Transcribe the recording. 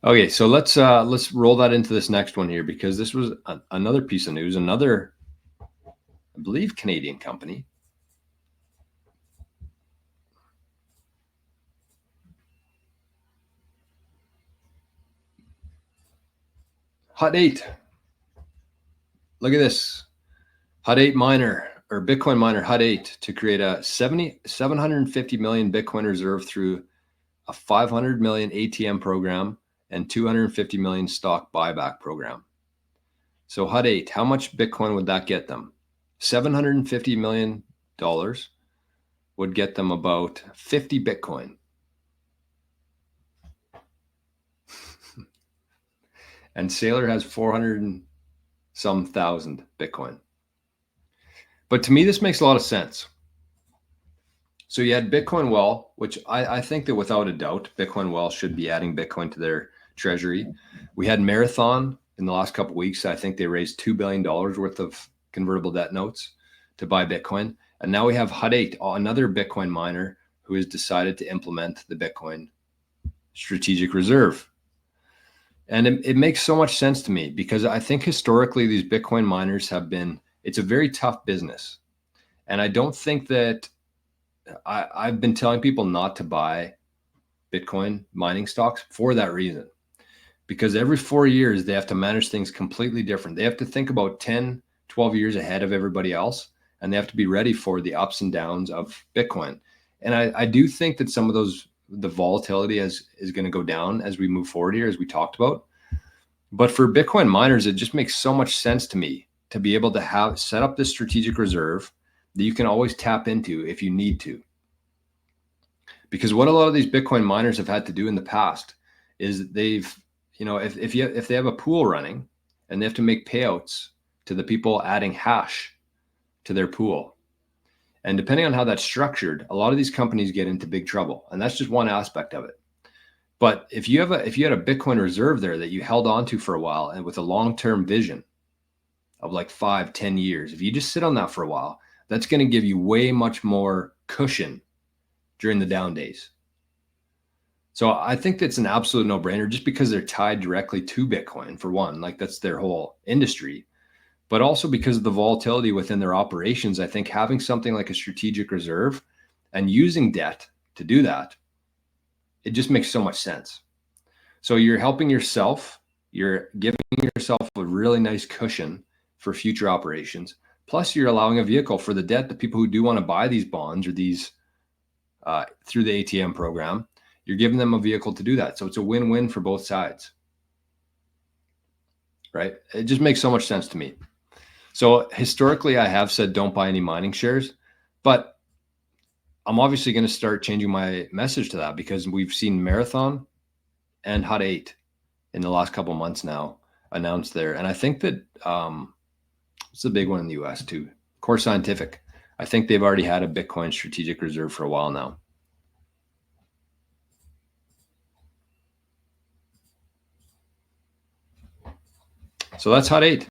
Okay, so let's roll that into this next one here, because this was another piece of news. Another, I believe, Canadian company. Hut 8. Look at this. Hut 8 miner, or Bitcoin miner Hut 8, to create a 750 million Bitcoin reserve through a 500 million ATM program and 250 million stock buyback program. So Hut 8, how much Bitcoin would that get them? $750 million would get them about 50 Bitcoin. And Saylor has 400 and some thousand Bitcoin. But to me, this makes a lot of sense. So you had Bitcoin Well, which I think that without a doubt, Bitcoin Well should be adding Bitcoin to their treasury. We had Marathon in the last couple of weeks. I think they raised $2 billion worth of convertible debt notes to buy Bitcoin. And now we have Hut 8, another Bitcoin miner who has decided to implement the Bitcoin strategic reserve. And it makes so much sense to me, because I think historically these Bitcoin miners have been, it's a very tough business. And I don't think that, I've been telling people not to buy Bitcoin mining stocks for that reason, because every 4 years they have to manage things completely different. They have to think about 10, 12 years ahead of everybody else, and they have to be ready for the ups and downs of Bitcoin. And I do think that some of those, the volatility is going to go down as we move forward here, as we talked about. But for Bitcoin miners, it just makes so much sense to me to be able to set up this strategic reserve that you can always tap into if you need to. Because what a lot of these Bitcoin miners have had to do in the past is they've, if they have a pool running and they have to make payouts to the people adding hash to their pool, and depending on how that's structured, a lot of these companies get into big trouble. And that's just one aspect of it. But if you had a Bitcoin reserve there that you held onto for a while, and with a long-term vision of like 5-10 years, if you just sit on that for a while, that's going to give you way much more cushion during the down days. So I think that's an absolute no-brainer, just because they're tied directly to Bitcoin, for one, like that's their whole industry, but also because of the volatility within their operations. I think having something like a strategic reserve and using debt to do that, it just makes so much sense. So you're helping yourself, you're giving yourself a really nice cushion for future operations. Plus you're allowing a vehicle for the debt, the people who do want to buy these bonds or these through the ATM program, you're giving them a vehicle to do that. So it's a win-win for both sides, right? It just makes so much sense to me. So historically, I have said don't buy any mining shares, but I'm obviously going to start changing my message to that, because we've seen Marathon and Hut 8 in the last couple of months now announced there. And I think that it's a big one in the US too. Core Scientific. I think they've already had a Bitcoin strategic reserve for a while now. So that's Hut 8.